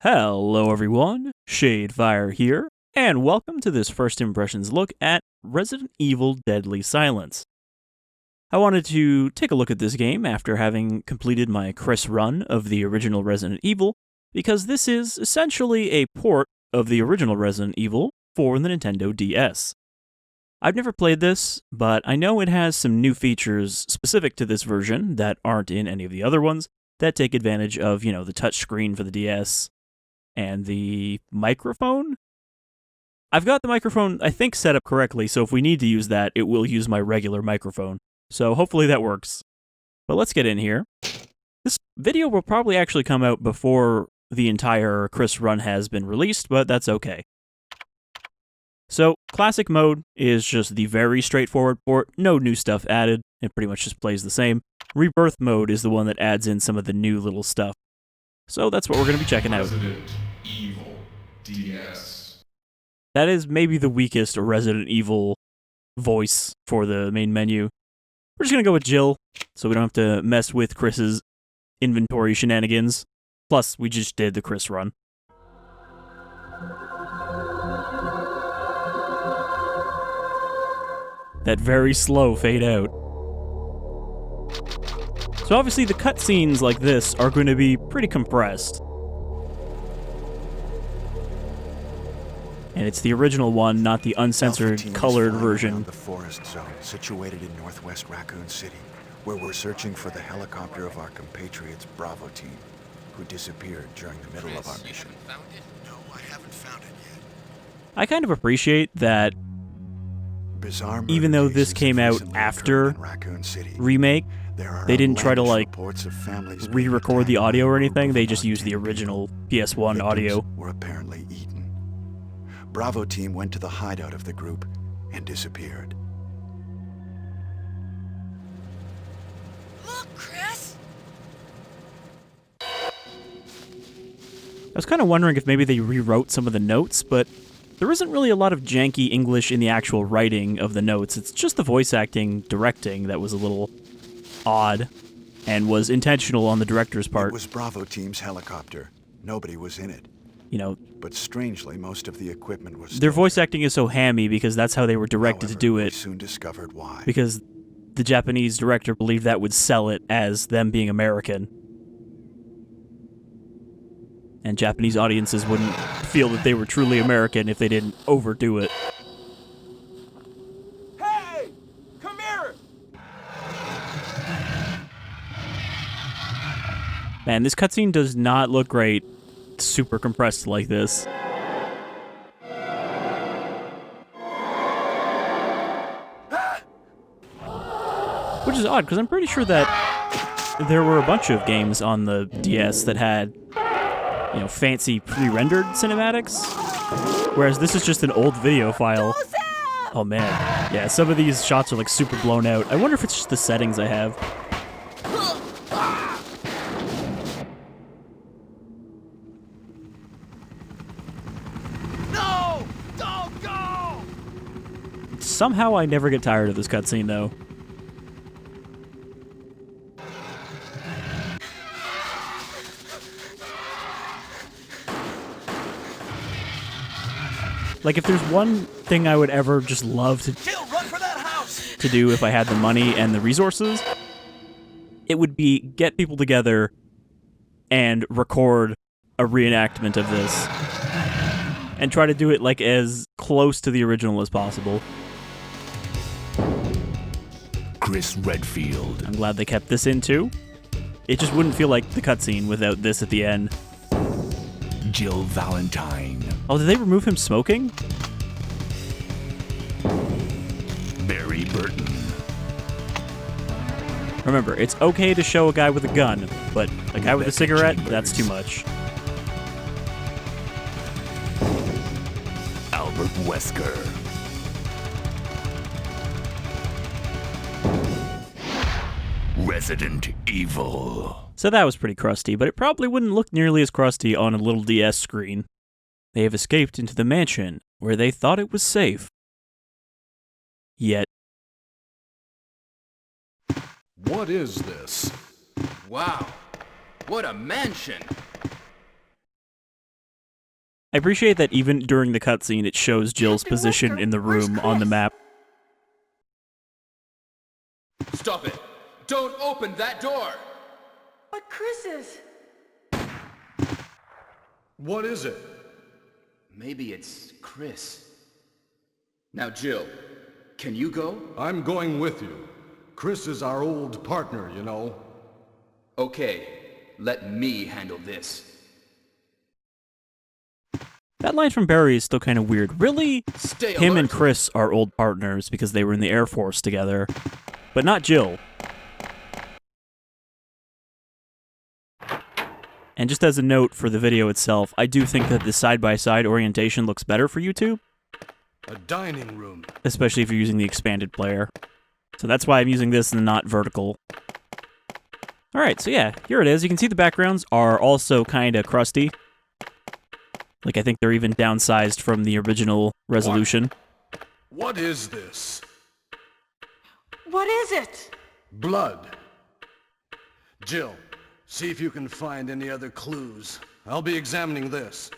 Hello everyone, Shadefyre here, and welcome to this first impressions look at Resident Evil Deadly Silence. I wanted to take a look at this game after having completed my Chris run of the original Resident Evil, because this is essentially a port of the original Resident Evil for the Nintendo DS. I've never played this, but I know it has some new features specific to this version that aren't in any of the other ones that take advantage of, the touchscreen for the DS and the microphone. I've got the microphone, I think, set up correctly, so if we need to use that, it will use my regular microphone. So hopefully that works. But let's get in here. This video will probably actually come out before the entire Chris run has been released, but that's okay. So, Classic Mode is just the very straightforward port, no new stuff added, it pretty much just plays the same. Rebirth Mode is the one that adds in some of the new little stuff. So that's what we're going to be checking out. Resident Evil DS. That is maybe the weakest Resident Evil voice for the main menu. We're just going to go with Jill, so we don't have to mess with Chris's inventory shenanigans. Plus, we just did the Chris run. That very slow fade out. So obviously the cutscenes like this are going to be pretty compressed. And it's the original one, not the uncensored, colored version. The forest zone situated in northwest Raccoon City, where we're searching for the helicopter of our compatriots Bravo team, who disappeared during the middle of our mission. No, I haven't found it yet. I kind of appreciate that even though this came out after Remake, they didn't try to re-record the audio or anything, they just used the original PS1 audio. Were apparently eaten. Bravo team went to the hideout of the group and disappeared. Look, Chris! I was kind of wondering if maybe they rewrote some of the notes, but there isn't really a lot of janky English in the actual writing of the notes. It's just the voice acting, directing that was a little odd and was intentional on the director's part. It was Bravo team's helicopter. Nobody was in it. But strangely, most of the equipment was their voice acting is so hammy because that's how they were directed to do it. We soon discovered why. Because the Japanese director believed that would sell it as them being American. And Japanese audiences wouldn't feel that they were truly American if they didn't overdo it. Hey! Come here! Man, this cutscene does not look great super compressed like this. Which is odd, because I'm pretty sure that there were a bunch of games on the DS that had fancy pre-rendered cinematics, whereas this is just an old video file. Oh man, yeah, some of these shots are super blown out. I wonder if it's just the settings I have. No! Don't go! Somehow I never get tired of this cutscene though. Like, if there's one thing I would ever just love Jill, run for that house! to do if I had the money and the resources, it would be get people together and record a reenactment of this. And try to do it, as close to the original as possible. Chris Redfield. I'm glad they kept this in, too. It just wouldn't feel like the cutscene without this at the end. Jill Valentine. Oh, did they remove him smoking? Barry Burton. Remember, it's okay to show a guy with a gun, but a guy with a cigarette, that's too much. Albert Wesker. Resident Evil. So that was pretty crusty, but it probably wouldn't look nearly as crusty on a little DS screen. They have escaped into the mansion, where they thought it was safe. Yet. What is this? Wow, what a mansion! I appreciate that even during the cutscene, it shows Jill's Captain position Wesker, in the where's room on the Chris? map. Stop it! Don't open that door! But Chris is... What is it? Maybe it's Chris. Now, Jill, can you go? I'm going with you. Chris is our old partner, you know. Okay, let me handle this. That line from Barry is still kind of weird. Really? Stay Him alert. and Chris are old partners because they were in the Air Force together, but not Jill. And just as a note for the video itself, I do think that the side-by-side orientation looks better for YouTube, A dining room. especially if you're using the expanded player. So that's why I'm using this and not vertical. Alright, so yeah, here it is. You can see the backgrounds are also kind of crusty. Like, I think they're even downsized from the original resolution. What is this? What is it? Blood. Jill, see if you can find any other clues. I'll be examining this.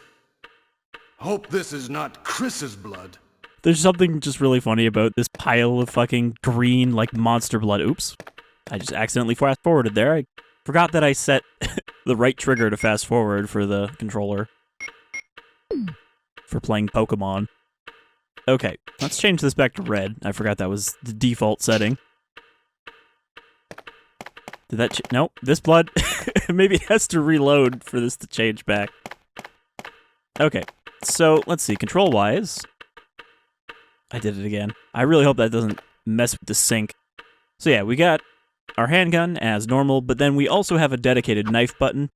Hope this is not Chris's blood. There's something just really funny about this pile of fucking green, like, monster blood. Oops. I just accidentally fast-forwarded there. I forgot that I set the right trigger to fast-forward for the controller. For playing Pokemon. Okay, let's change this back to red. I forgot that was the default setting. Did that nope, this blood... Maybe it has to reload for this to change back. Okay, so let's see, control-wise... I did it again. I really hope that doesn't mess with the sync. So yeah, we got our handgun as normal, but then we also have a dedicated knife button,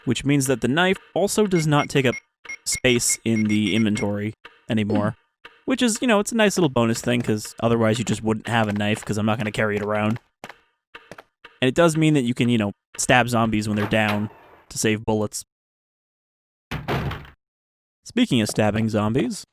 which means that the knife also does not take up space in the inventory anymore. Which is, you know, it's a nice little bonus thing, because otherwise you just wouldn't have a knife, because I'm not going to carry it around. And it does mean that you can, you know, stab zombies when they're down to save bullets. Speaking of stabbing zombies...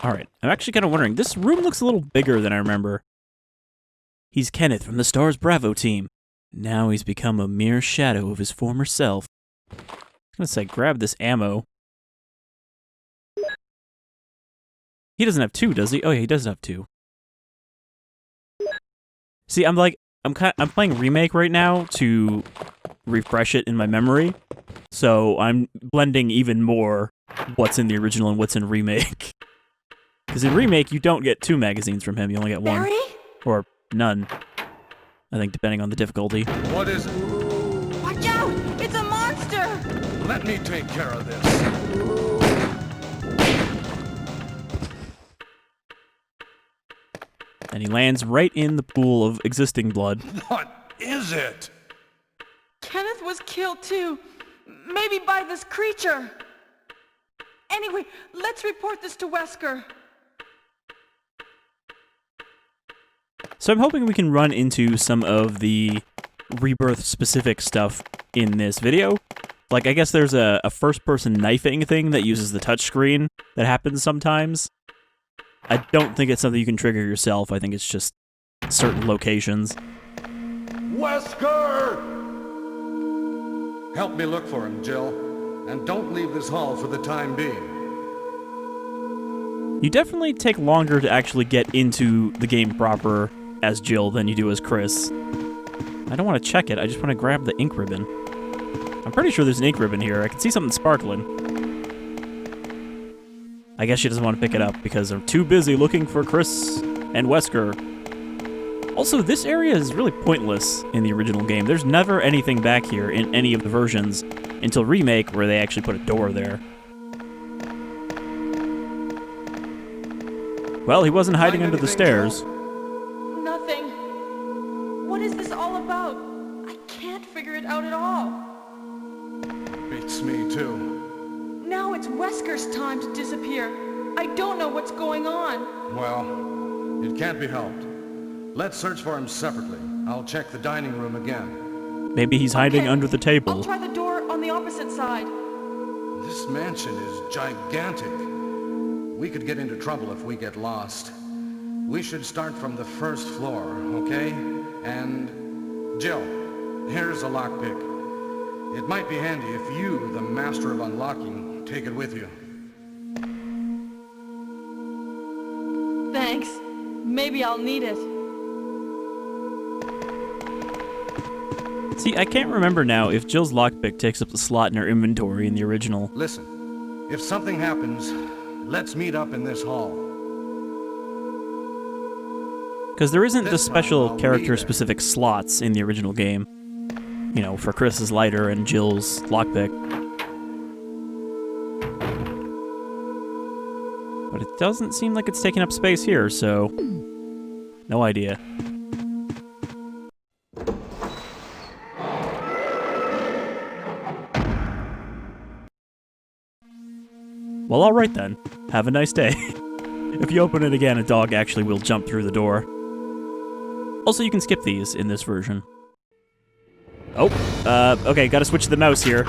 Alright, I'm actually kind of wondering, this room looks a little bigger than I remember. He's Kenneth from the Stars Bravo team. Now he's become a mere shadow of his former self. I was gonna say, grab this ammo. He doesn't have two, does he? Oh yeah, he does have two. See, I'm playing Remake right now to refresh it in my memory. So I'm blending even more what's in the original and what's in Remake. Because in Remake, you don't get 2 magazines from him, you only get 1. Barry? Or none. I think, depending on the difficulty. What is it? Watch out! It's a monster! Let me take care of this. And he lands right in the pool of existing blood. What is it? Kenneth was killed too. Maybe by this creature. Anyway, let's report this to Wesker. So I'm hoping we can run into some of the Rebirth-specific stuff in this video. Like, I guess there's a first-person knifing thing that uses the touchscreen that happens sometimes. I don't think it's something you can trigger yourself. I think it's just certain locations. Wesker! Help me look for him, Jill. And don't leave this hall for the time being. You definitely take longer to actually get into the game proper as Jill than you do as Chris. I don't want to check it, I just want to grab the ink ribbon. I'm pretty sure there's an ink ribbon here. I can see something sparkling. I guess she doesn't want to pick it up because I'm too busy looking for Chris and Wesker. Also, this area is really pointless in the original game. There's never anything back here in any of the versions until Remake, where they actually put a door there. Well, he wasn't hiding under the stairs. Nothing. What is this all about? I can't figure it out at all. Beats me, too. Now it's Wesker's time to disappear. I don't know what's going on. Well, it can't be helped. Let's search for him separately. I'll check the dining room again. Maybe he's hiding Okay, under the I'll table. try the door on the opposite side. This mansion is gigantic. We could get into trouble if we get lost. We should start from the first floor, okay? And Jill, here's a lockpick. It might be handy if you, the master of unlocking, take it with you. Thanks. Maybe I'll need it. See, I can't remember now if Jill's lockpick takes up the slot in her inventory in the original. Listen, if something happens, let's meet up in this hall. Because there isn't the This time special I'll be character-specific slots in the original game. You know, for Chris's lighter and Jill's lockpick. But it doesn't seem like it's taking up space here, so... no idea. Well, alright then. Have a nice day. If you open it again, a dog actually will jump through the door. Also, you can skip these in this version. Oh, okay, gotta switch to the mouse here.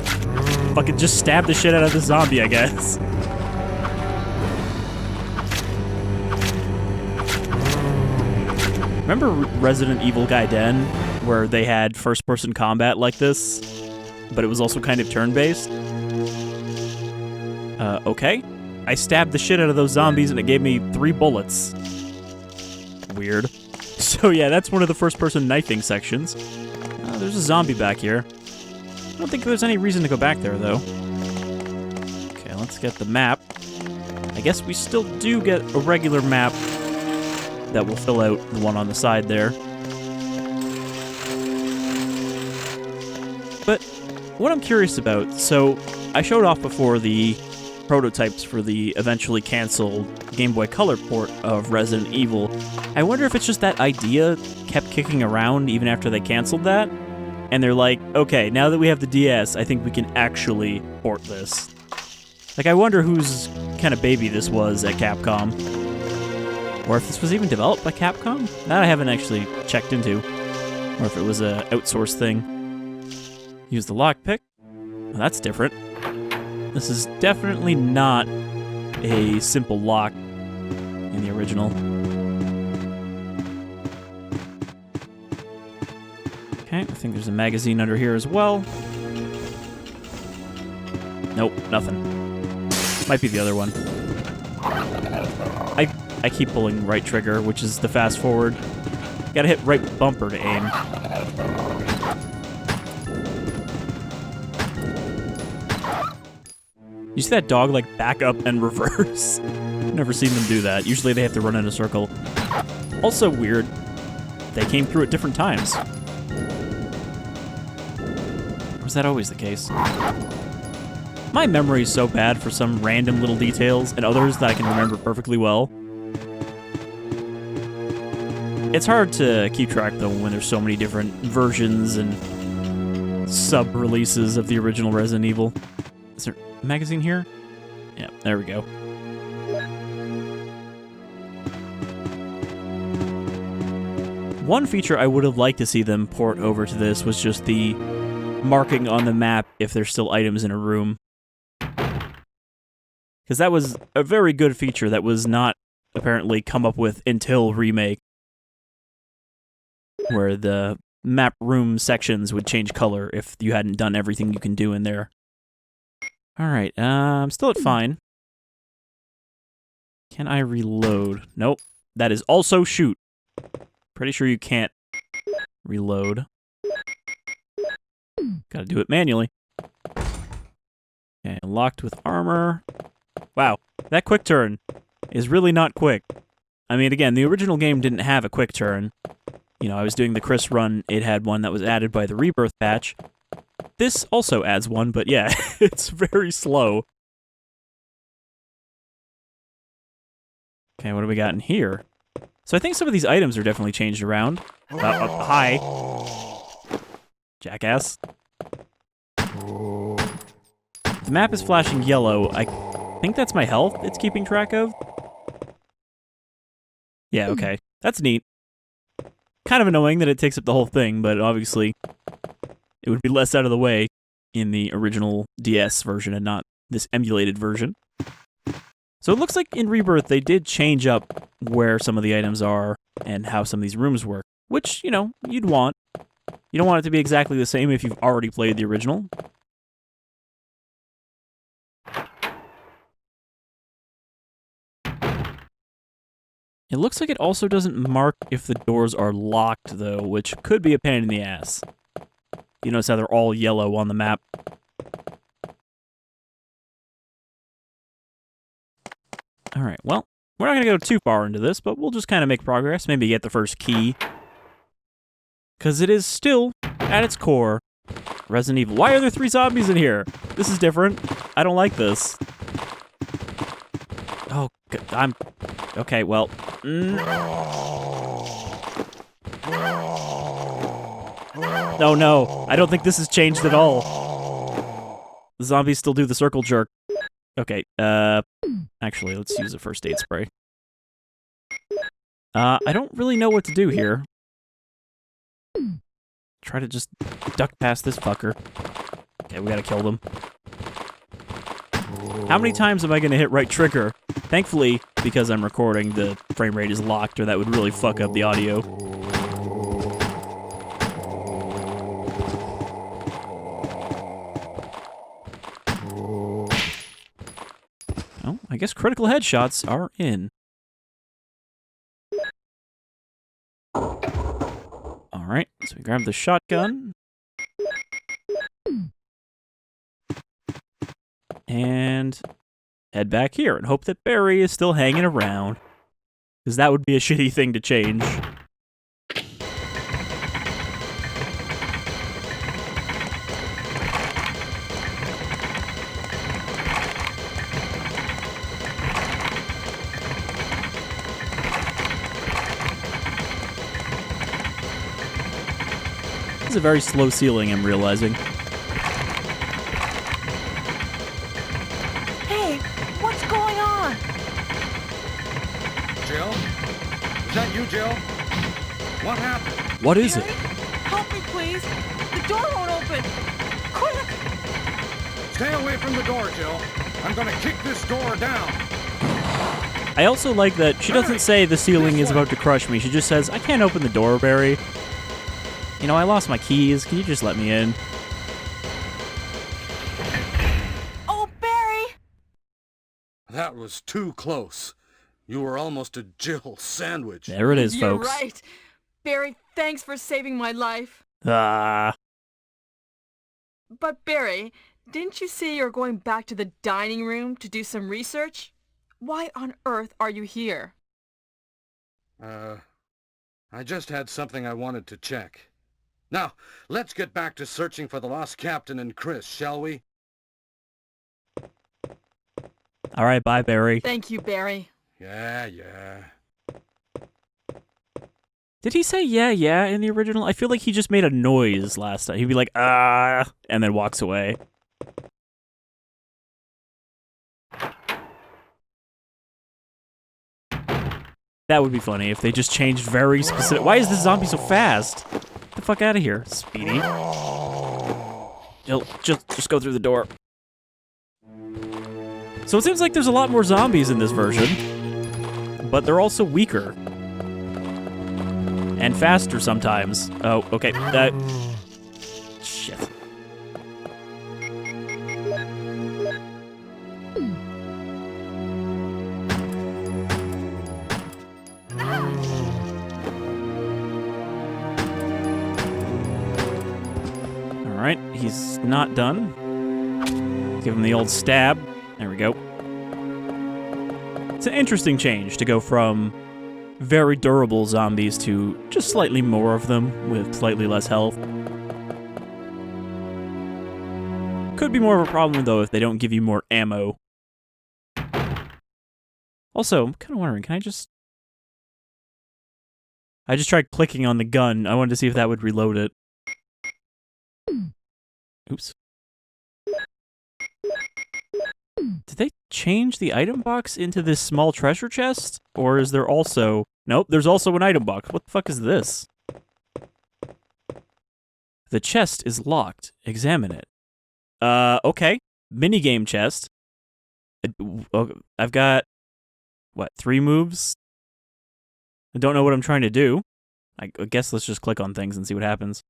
Fucking just stab the shit out of the zombie, I guess. Remember Resident Evil Gaiden, where they had first-person combat like this, but it was also kind of turn-based? Okay. I stabbed the shit out of those zombies and it gave me 3 bullets. Weird. So yeah, that's one of the first-person knifing sections. There's a zombie back here. I don't think there's any reason to go back there, though. Okay, let's get the map. I guess we still do get a regular map that will fill out the one on the side there. But what I'm curious about, so I showed off before the prototypes for the eventually canceled Game Boy Color port of Resident Evil. I wonder if it's just that idea kept kicking around even after they canceled that, and they're like, okay, now that we have the DS, I think we can actually port this. Like, I wonder whose kind of baby this was at Capcom. Or if this was even developed by Capcom? That I haven't actually checked into. Or if it was an outsourced thing. Use the lockpick. Well, that's different. This is definitely not a simple lock in the original. Okay, I think there's a magazine under here as well. Nope, nothing. Might be the other one. I keep pulling right trigger, which is the fast forward. Gotta hit right bumper to aim. You see that dog, like, back up and reverse? Never seen them do that. Usually they have to run in a circle. Also weird, they came through at different times. Or was that always the case? My memory is so bad for some random little details and others that I can remember perfectly well. It's hard to keep track, though, when there's so many different versions and sub-releases of the original Resident Evil. Is there a magazine here? Yeah, there we go. One feature I would have liked to see them port over to this was just the marking on the map if there's still items in a room. Because that was a very good feature that was not apparently come up with until Remake, where the map room sections would change color if you hadn't done everything you can do in there. Alright, I'm still at fine. Can I reload? Nope. That is also shoot. Pretty sure you can't reload. Gotta do it manually. Okay, locked with armor. Wow, that quick turn is really not quick. I mean, again, the original game didn't have a quick turn. You know, I was doing the Chris run, it had one that was added by the Rebirth patch. This also adds one, but yeah, it's very slow. Okay, what do we got in here? So I think some of these items are definitely changed around. Hi. Jackass. The map is flashing yellow. I think that's my health it's keeping track of. Yeah, okay. That's neat. Kind of annoying that it takes up the whole thing, but obviously it would be less out of the way in the original DS version and not this emulated version. So it looks like in Rebirth they did change up where some of the items are and how some of these rooms work, which, you know, you'd want. You don't want it to be exactly the same if you've already played the original. It looks like it also doesn't mark if the doors are locked, though, which could be a pain in the ass. You notice how they're all yellow on the map. Alright, well, we're not going to go too far into this, but we'll just kind of make progress, maybe get the first key. Because it is still, at its core, Resident Evil. Why are there 3 zombies in here? This is different. I don't like this. Oh, I'm... Okay, well... Oh no, I don't think this has changed at all. The zombies still do the circle jerk. Okay, actually, let's use a first aid spray. I don't really know what to do here. Try to just duck past this fucker. Okay, we gotta kill them. How many times am I gonna hit right trigger? Thankfully, because I'm recording, the frame rate is locked, or that would really fuck up the audio. Oh, I guess critical headshots are in. Alright, so we grab the shotgun. And head back here and hope that Barry is still hanging around. Because that would be a shitty thing to change. This is a very slow ceiling, I'm realizing. Hey, what's going on? Jill? Is that you, Jill? What happened? What is Barry, it? help me, please. The door won't open. Quick! Stay away from the door, Jill. I'm gonna kick this door down. I also like that she doesn't say the ceiling is about to crush me. She just says, I can't open the door, Barry. You know, I lost my keys. Can you just let me in? Oh, Barry! That was too close. You were almost a Jill sandwich. There it is, You're folks. right. Barry, thanks for saving my life. Ah. But Barry, didn't you say you're going back to the dining room to do some research? Why on earth are you here? I just had something I wanted to check. Now, let's get back to searching for the lost captain and Chris, shall we? All right, bye, Barry. Thank you, Barry. Yeah. Did he say yeah in the original? I feel like he just made a noise last time. He'd be like, ah, and then walks away. That would be funny if they just changed very specific. Why is this zombie so fast? Get the fuck out of here, Speedy. Just go through the door. So it seems like there's a lot more zombies in this version, but they're also weaker. And faster sometimes. Oh, okay. Shit. Alright, he's not done. Give him the old stab. There we go. It's an interesting change to go from very durable zombies to just slightly more of them with slightly less health. Could be more of a problem, though, if they don't give you more ammo. Also, I'm kind of wondering, can I just tried clicking on the gun. I wanted to see if that would reload it. Oops. Did they change the item box into this small treasure chest? Or is there also... Nope, there's also an item box. What the fuck is this? The chest is locked. Examine it. Okay. Minigame chest. I've got, what, 3 moves? I don't know what I'm trying to do. I guess let's just click on things and see what happens.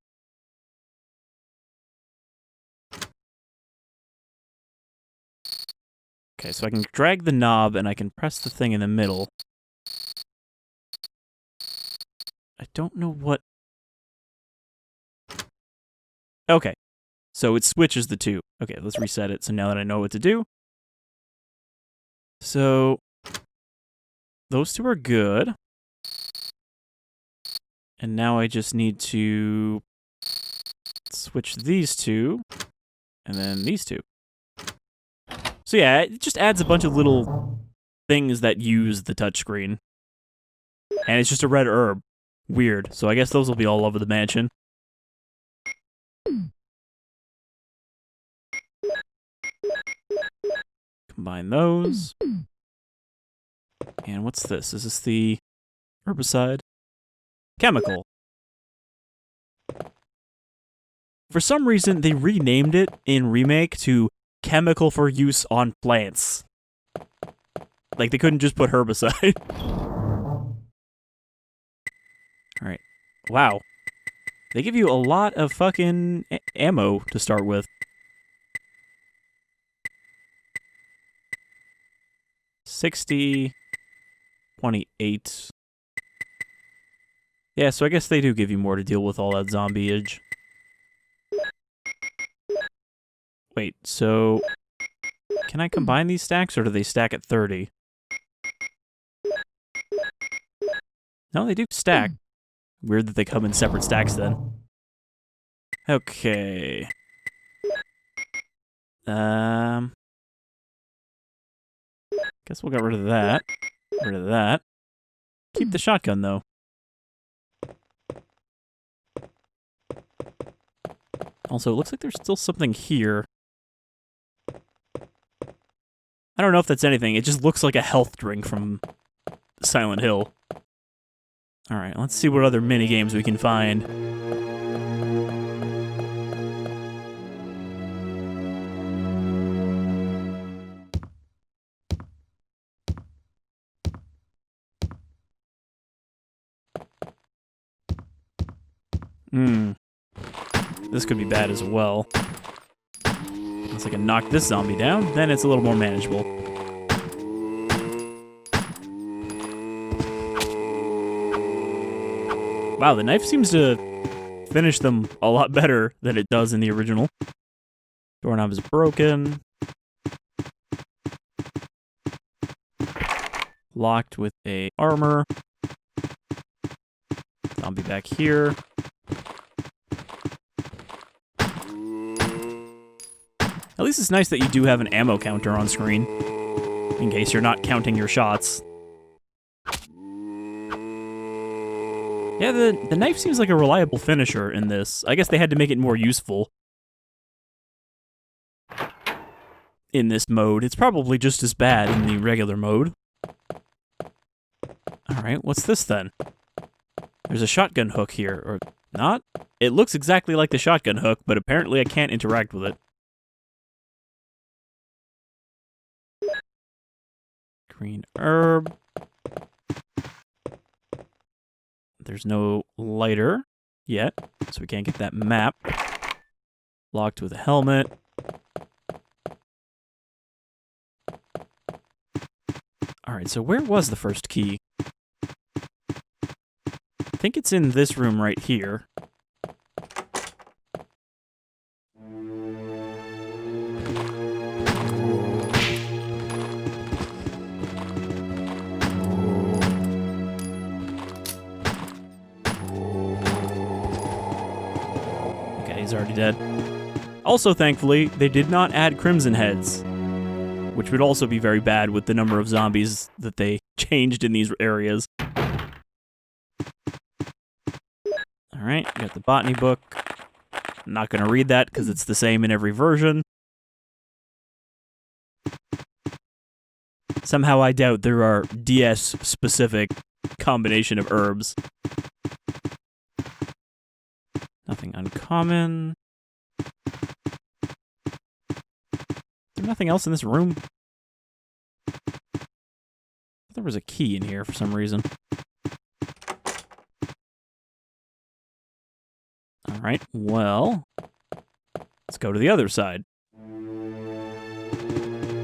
Okay, so I can drag the knob and I can press the thing in the middle. I don't know what... Okay, so it switches the two. Okay, let's reset it so now that I know what to do. So, those two are good. And now I just need to switch these two, and then these two. So yeah, it just adds a bunch of little things that use the touchscreen. And it's just a red herb. Weird. So I guess those will be all over the mansion. Combine those. And what's this? Is this the herbicide? Chemical. For some reason, they renamed it in Remake to Chemical for Use on Plants. Like, they couldn't just put herbicide. Alright. Wow. They give you a lot of fucking ammo to start with. 60... 28... Yeah, so I guess they do give you more to deal with all that zombie-age. Wait, so... Can I combine these stacks, or do they stack at 30? No, they do stack. Weird that they come in separate stacks, then. Okay. Guess we'll get rid of that. Get rid of that. Keep the shotgun, though. Also, it looks like there's still something here. I don't know if that's anything. It just looks like a health drink from Silent Hill. Alright, let's see what other minigames we can find. This could be bad as well. Once I can knock this zombie down, then it's a little more manageable. Wow, the knife seems to finish them a lot better than it does in the original. Doorknob is broken. Locked with a armor. Zombie back here. At least it's nice that you do have an ammo counter on screen, in case you're not counting your shots. Yeah, the knife seems like a reliable finisher in this. I guess they had to make it more useful in this mode. It's probably just as bad in the regular mode. Alright, what's this then? There's a shotgun hook here, or not? It looks exactly like the shotgun hook, but apparently I can't interact with it. Green herb. There's no lighter yet, so we can't get that map. Locked with a helmet. Alright, so where was the first key? I think it's in this room right here. He's already dead. Also, thankfully, they did not add crimson heads, which would also be very bad with the number of zombies that they changed in these areas. Alright, got the botany book. I'm not going to read that because it's the same in every version. Somehow I doubt there are DS-specific combination of herbs. Nothing uncommon. Is there nothing else in this room? There was a key in here for some reason. Alright, well, let's go to the other side.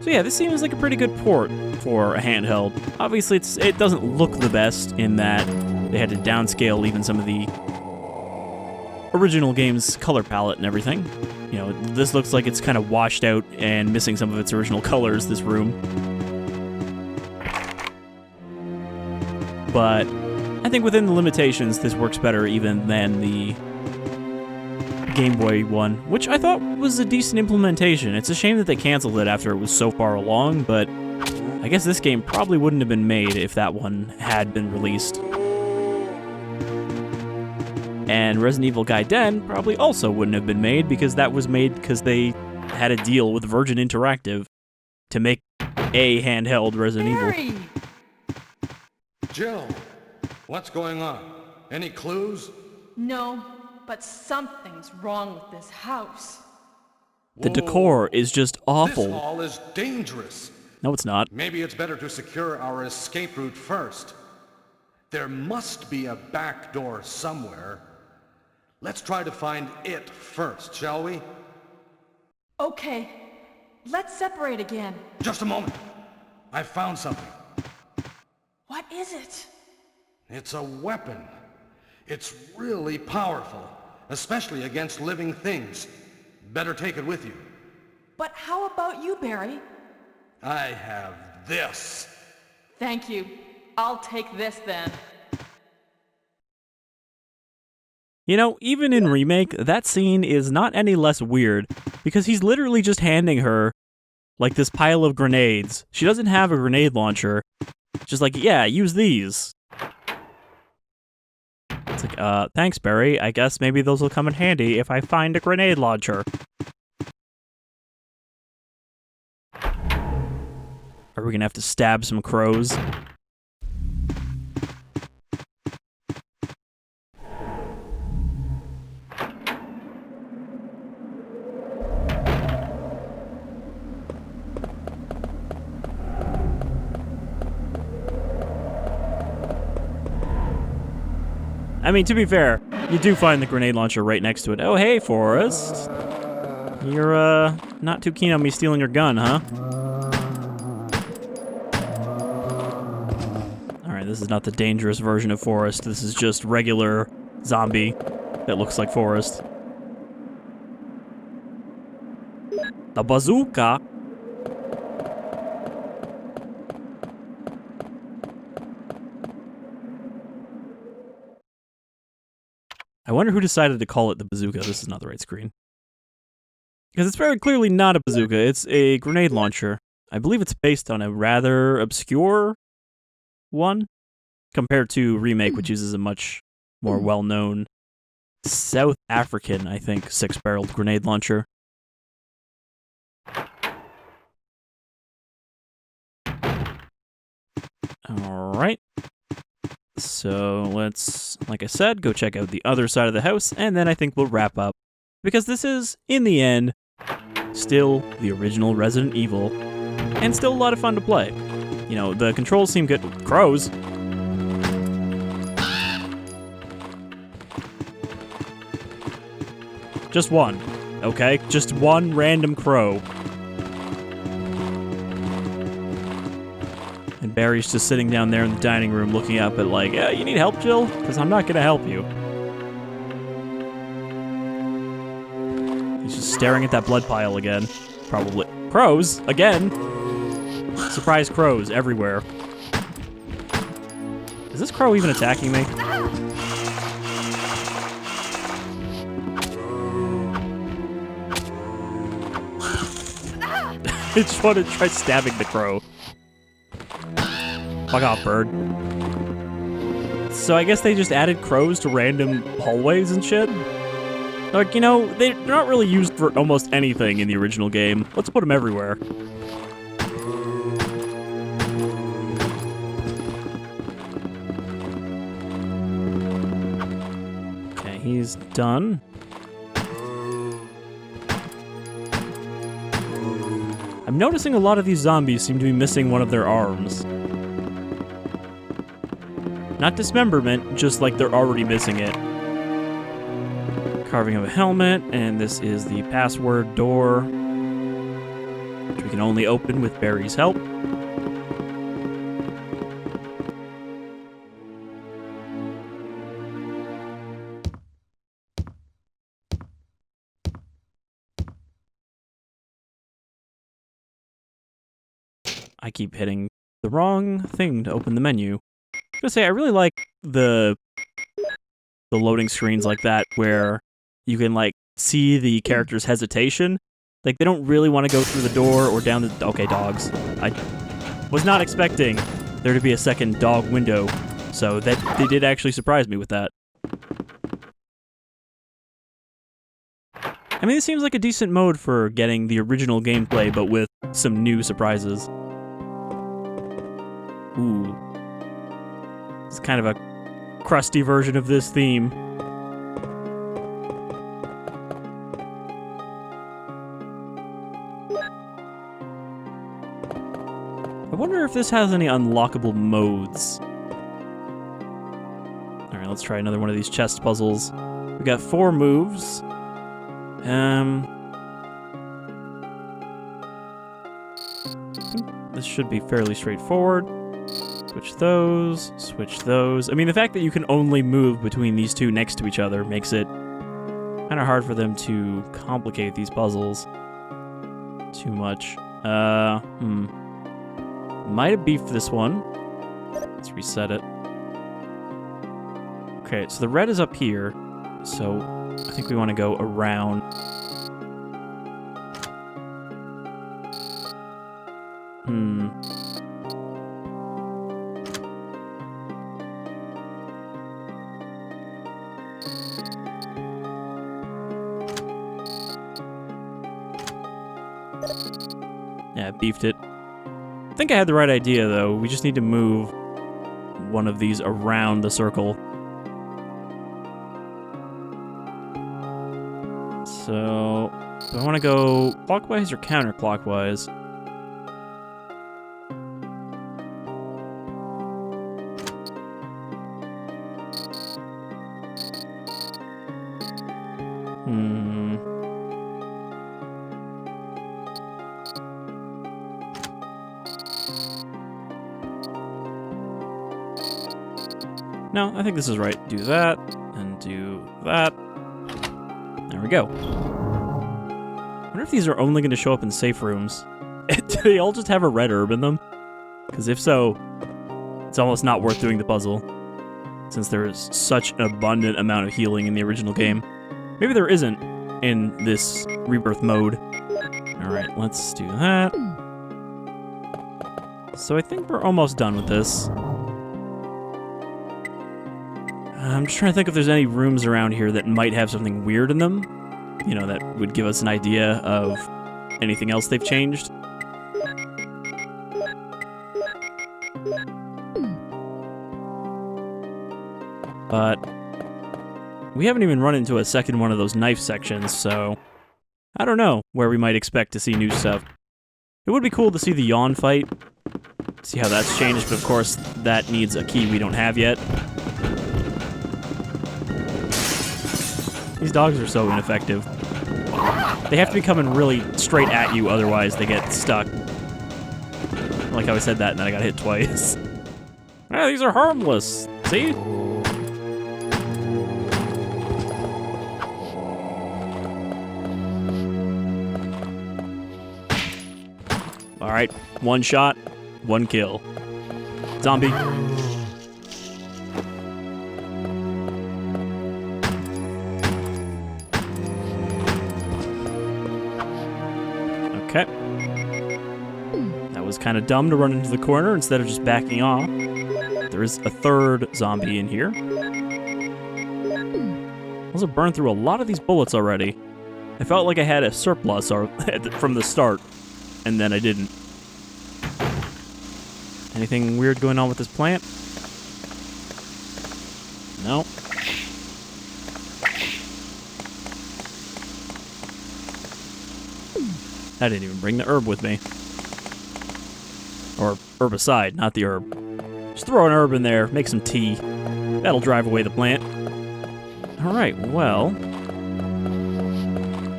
So yeah, this seems like a pretty good port for a handheld. Obviously, it doesn't look the best in that they had to downscale even some of the original game's color palette and everything. You know, this looks like it's kind of washed out and missing some of its original colors, this room. But I think within the limitations, this works better even than the Game Boy one, which I thought was a decent implementation. It's a shame that they canceled it after it was so far along, but I guess this game probably wouldn't have been made if that one had been released. And Resident Evil Gaiden probably also wouldn't have been made because that was made because they had a deal with Virgin Interactive to make a handheld Resident Evil. Jill, what's going on? Any clues? No, but something's wrong with this house. The decor is just This awful. hall is dangerous. No, it's not. Maybe it's better to secure our escape route first. There must be a back door somewhere. Let's try to find it first, shall we? Okay, let's separate again. Just a moment. I found something. What is it? It's a weapon. It's really powerful, especially against living things. Better take it with you. But how about you, Barry? I have this. Thank you. I'll take this then. You know, even in Remake, that scene is not any less weird, because he's literally just handing her, like, this pile of grenades. She doesn't have a grenade launcher. Just like, yeah, use these. It's like, thanks, Barry. I guess maybe those will come in handy if I find a grenade launcher. Are we gonna have to stab some crows? I mean, to be fair, you do find the grenade launcher right next to it. Oh, hey, Forrest. You're, not too keen on me stealing your gun, huh? Alright, this is not the dangerous version of Forrest. This is just regular zombie that looks like Forrest. The bazooka. I wonder who decided to call it the bazooka. This is not the right screen. Because it's very clearly not a bazooka. It's a grenade launcher. I believe it's based on a rather obscure one compared to Remake, which uses a much more well-known South African, I think, six-barreled grenade launcher. Alright. So let's, like I said, go check out the other side of the house, and then I think we'll wrap up. Because this is, in the end, still the original Resident Evil, and still a lot of fun to play. You know, the controls seem good. Crows. Just one, okay? Just one random crow. And Barry's just sitting down there in the dining room looking up at like, yeah, you need help, Jill? Because I'm not going to help you. He's just staring at that blood pile again. Probably. Crows? Again? Surprise crows everywhere. Is this crow even attacking me? I just want to try stabbing the crow. Fuck off, bird. So I guess they just added crows to random hallways and shit? Like, you know, they're not really used for almost anything in the original game. Let's put them everywhere. Okay, he's done. I'm noticing a lot of these zombies seem to be missing one of their arms. Not dismemberment, just like they're already missing it. Carving of a helmet, and this is the password door, which we can only open with Barry's help. I keep hitting the wrong thing to open the menu. I was gonna say, I really like the loading screens like that, where you can, like, see the character's hesitation. Like, they don't really want to go through the door or down the... Okay, dogs. I was not expecting there to be a second dog window, so that they did actually surprise me with that. I mean, this seems like a decent mode for getting the original gameplay, but with some new surprises. Ooh. It's kind of a crusty version of this theme. I wonder if this has any unlockable modes. Alright, let's try another one of these chest puzzles. We got 4 moves. This should be fairly straightforward. Switch those, switch those. I mean, the fact that you can only move between these two next to each other makes it kind of hard for them to complicate these puzzles too much. Might have beefed this one. Let's reset it. Okay, so the red is up here, so I think we want to go around. Yeah, beefed it. I think I had the right idea, though. We just need to move one of these around the circle. So, do I want to go clockwise or counterclockwise? No, I think this is right. Do that, and do that. There we go. I wonder if these are only going to show up in safe rooms. Do they all just have a red herb in them? Because if so, it's almost not worth doing the puzzle, since there is such an abundant amount of healing in the original game. Maybe there isn't in this Rebirth mode. Alright, let's do that. So I think we're almost done with this. I'm just trying to think if there's any rooms around here that might have something weird in them. You know, that would give us an idea of anything else they've changed. But we haven't even run into a second one of those knife sections, so I don't know where we might expect to see new stuff. It would be cool to see the yawn fight, see how that's changed, but of course that needs a key we don't have yet. These dogs are so ineffective. They have to be coming really straight at you, otherwise they get stuck. I like how I said that and then I got hit twice. Ah, these are harmless. See? Alright, 1 shot, 1 kill. Zombie. Okay. That was kind of dumb to run into the corner instead of just backing off. There is a 3rd zombie in here. I also burned through a lot of these bullets already. I felt like I had a surplus from the start, and then I didn't. Anything weird going on with this plant? No. I didn't even bring the herb with me. Or herbicide, not the herb. Just throw an herb in there, make some tea. That'll drive away the plant. Alright, well...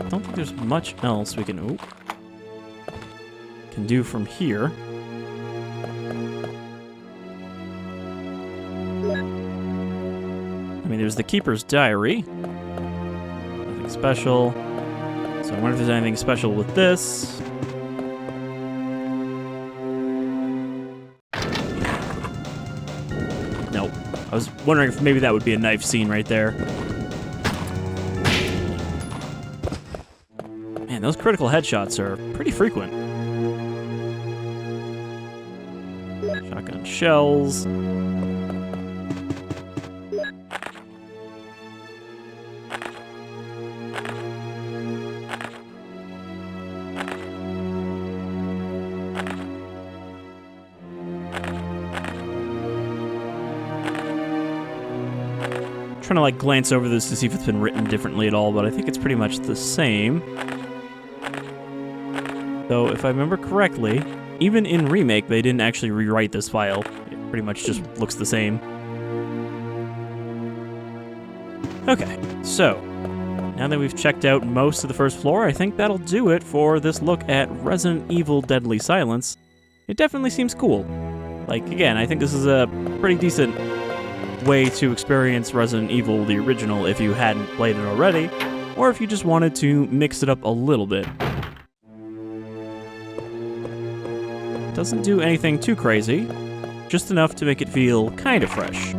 I don't think there's much else we can do from here. I mean, there's the Keeper's Diary. Nothing special. So I wonder if there's anything special with this. Nope. I was wondering if maybe that would be a knife scene right there. Man, those critical headshots are pretty frequent. Shotgun shells. Trying to like glance over this to see if it's been written differently at all, but I think it's pretty much the same. Though, if I remember correctly, even in Remake, they didn't actually rewrite this file. It pretty much just looks the same. Okay, so, now that we've checked out most of the first floor, I think that'll do it for this look at Resident Evil Deadly Silence. It definitely seems cool. Like, again, I think this is a pretty decent way to experience Resident Evil, the original, if you hadn't played it already, or if you just wanted to mix it up a little bit. Doesn't do anything too crazy, just enough to make it feel kind of fresh.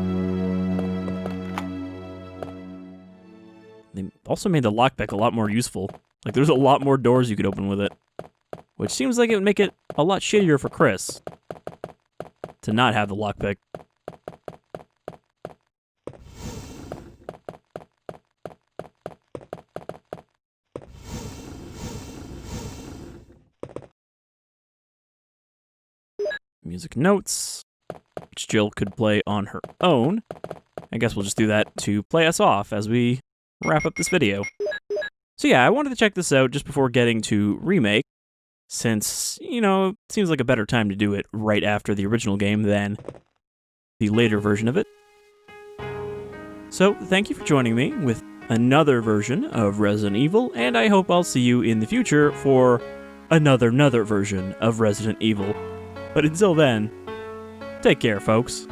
They also made the lockpick a lot more useful. Like, there's a lot more doors you could open with it, which seems like it would make it a lot shittier for Chris to not have the lockpick. Music notes, which Jill could play on her own. I guess we'll just do that to play us off as we wrap up this video. So yeah, I wanted to check this out just before getting to Remake, since, you know, it seems like a better time to do it right after the original game than the later version of it. So thank you for joining me with another version of Resident Evil, and I hope I'll see you in the future for another version of Resident Evil. But until then, take care, folks.